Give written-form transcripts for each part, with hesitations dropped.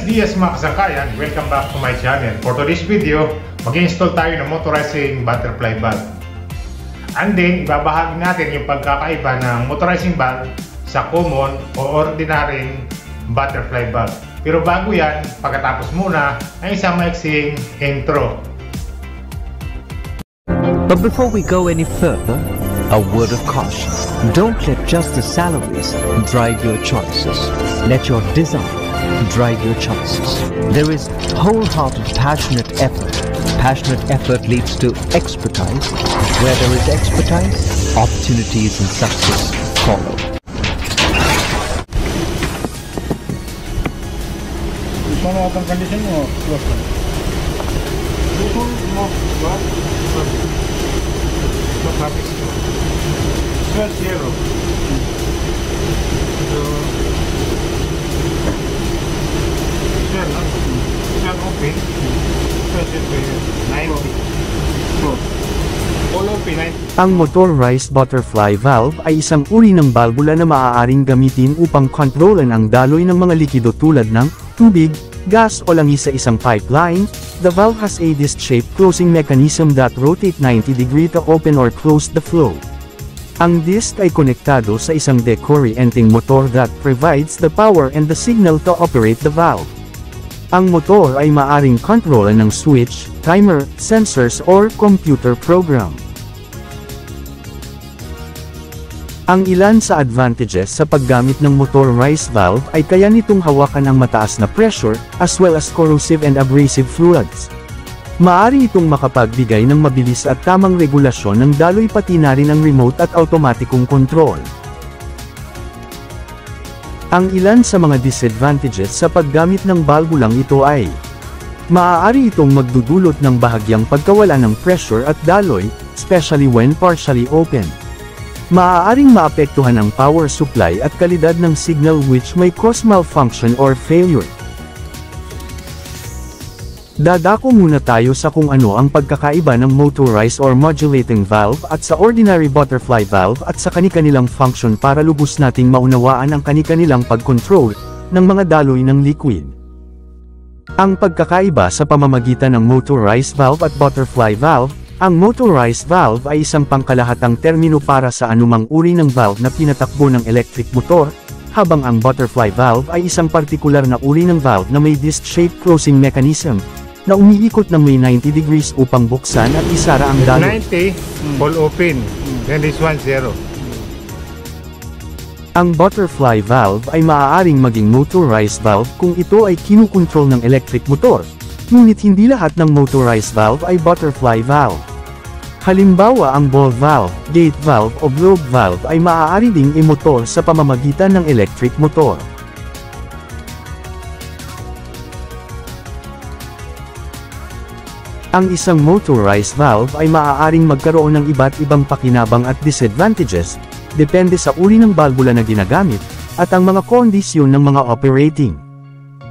Buenos dias mga kasangkayan, welcome back to my channel. For today's video, mag-install tayo ng motorizing butterfly valve. And then, ibabahagi natin yung pagkakaiba ng motorizing valve sa common o ordinary butterfly valve. Pero bago yan, pagkatapos muna ang isang maiksing intro. But before we go any further, a word of caution. Don't let just the salaries drive your choices. Let your desire drive your choices. There is wholehearted passionate effort. Passionate effort leads to expertise. Where there is expertise, opportunities and success follow. Ano ang condition mo? Ang motorized butterfly valve ay isang uri ng balbula na maaaring gamitin upang kontrolan ang daloy ng mga likido tulad ng tubig, gas o langis sa isang pipeline. The valve has a disc-shaped closing mechanism that rotates 90 degrees to open or close the flow. Ang disc ay konektado sa isang decorrienting motor that provides the power and the signal to operate the valve. Ang motor ay maaring kontrolan ng switch, timer, sensors or computer program. Ang ilan sa advantages sa paggamit ng motorized valve ay kaya nitong hawakan ang mataas na pressure, as well as corrosive and abrasive fluids. Maaari itong makapagbigay ng mabilis at tamang regulasyon ng daloy pati na rin ang remote at automatikong control. Ang ilan sa mga disadvantages sa paggamit ng balbulang ito ay maaari itong magdudulot ng bahagyang pagkawala ng pressure at daloy, especially when partially open. Maaaring maapektuhan ang power supply at kalidad ng signal which may cause malfunction or failure. Dadako muna tayo sa kung ano ang pagkakaiba ng motorized or modulating valve at sa ordinary butterfly valve at sa kani-kanilang function para lubos nating maunawaan ang kani-kanilang pag-control ng mga daloy ng liquid. Ang pagkakaiba sa pamamagitan ng motorized valve at butterfly valve. Ang motorized valve ay isang pangkalahatang termino para sa anumang uri ng valve na pinatakbo ng electric motor, habang ang butterfly valve ay isang partikular na uri ng valve na may disc-shaped closing mechanism, na umiikot ng may 90 degrees upang buksan at isara ang daloy. 90, full open, then this one 0. Ang butterfly valve ay maaaring maging motorized valve kung ito ay kinukontrol ng electric motor, ngunit hindi lahat ng motorized valve ay butterfly valve. Halimbawa ang ball valve, gate valve o globe valve ay maaari ding imotor sa pamamagitan ng electric motor. Ang isang motorized valve ay maaaring magkaroon ng iba't ibang pakinabang at disadvantages, depende sa uri ng balbula na ginagamit, at ang mga kondisyon ng mga operating.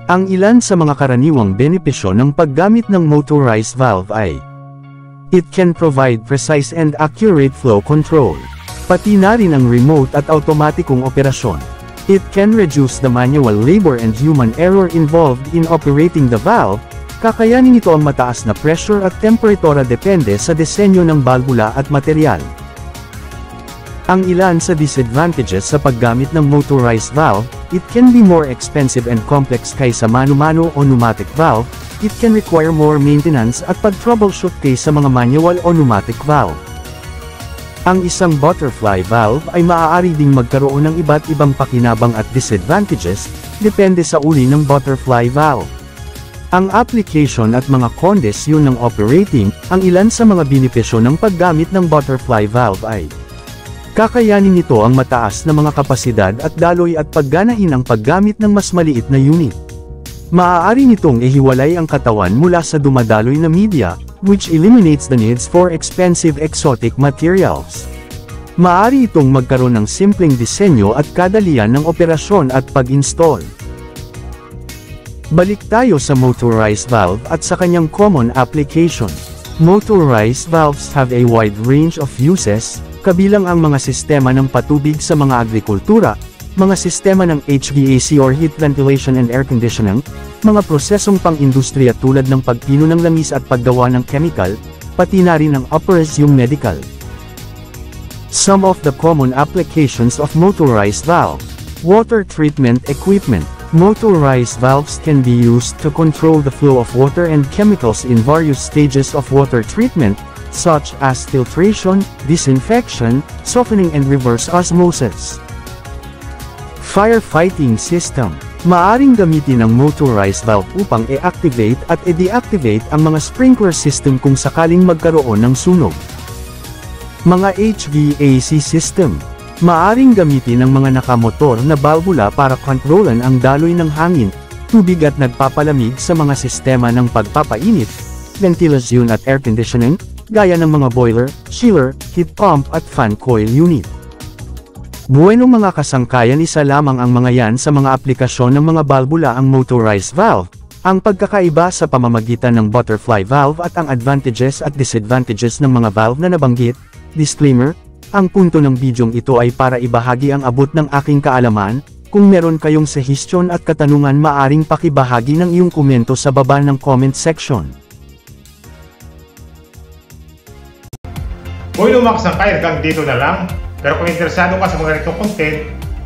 Ang ilan sa mga karaniwang benepisyo ng paggamit ng motorized valve ay it can provide precise and accurate flow control. Pati na rin ang remote at automatikong operasyon. It can reduce the manual labor and human error involved in operating the valve. Kakayanin nito ang mataas na pressure at temperatura depende sa disenyo ng balbula at material. Ang ilan sa disadvantages sa paggamit ng motorized valve, it can be more expensive and complex kaysa mano-mano o pneumatic valve, it can require more maintenance at pag-troubleshoot kaysa mga manual o pneumatic valve. Ang isang butterfly valve ay maaari ding magkaroon ng iba't ibang pakinabang at disadvantages, depende sa uri ng butterfly valve. Ang application at mga kondisyon ng operating, ang ilan sa mga benepisyo ng paggamit ng butterfly valve ay kakayanin nito ang mataas na mga kapasidad at daloy at pagganahin ang paggamit ng mas maliit na unit. Maaari nitong ihiwalay ang katawan mula sa dumadaloy na media, which eliminates the needs for expensive exotic materials. Maaari itong magkaroon ng simpleng disenyo at kadalian ng operasyon at pag-install. Balik tayo sa motorized valve at sa kanyang common application. Motorized valves have a wide range of uses, kabilang ang mga sistema ng patubig sa mga agrikultura, mga sistema ng HVAC or heat ventilation and air conditioning, mga prosesong pang-industriya tulad ng pagpino ng langis at paggawa ng chemical, pati na rin ang operasyong medical. Some of the common applications of motorized valve. Water treatment equipment. Motorized valves can be used to control the flow of water and chemicals in various stages of water treatment, such as filtration, disinfection, softening and reverse osmosis. Firefighting system. Maaring gamitin ang motorized valve upang i-activate at i-deactivate ang mga sprinkler system kung sakaling magkaroon ng sunog. Mga HVAC system. Maaring gamitin ang mga nakamotor na balbula para kontrolan ang daloy ng hangin, tubig at nagpapalamig sa mga sistema ng pagpapainit, ventilation at air conditioning, gaya ng mga boiler, chiller, heat pump at fan coil unit. Buenong mga kasangkayan, isa lamang ang mga yan sa mga aplikasyon ng mga balbula ang motorized valve. Ang pagkakaiba sa pamamagitan ng butterfly valve at ang advantages at disadvantages ng mga valve na nabanggit. Disclaimer, ang punto ng bidyong ito ay para ibahagi ang abot ng aking kaalaman. Kung meron kayong suggestion at katanungan, maaring pakibahagi ng iyong komento sa baba ng comment section. Kung lumakas ang kaya, hanggang dito na lang. Pero kung interesado ka sa mga ganitong content,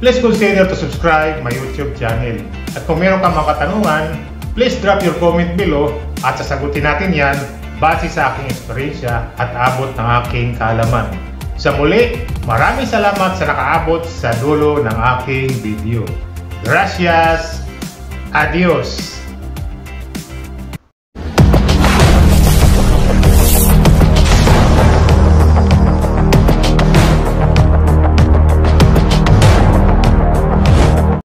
please consider to subscribe my YouTube channel. At kung meron kang mga katanungan, please drop your comment below at sasagutin natin yan base sa aking eksperyensya at abot ng aking kaalaman. Sa muli, maraming salamat sa nakaabot sa dulo ng aking video. Gracias! Adios!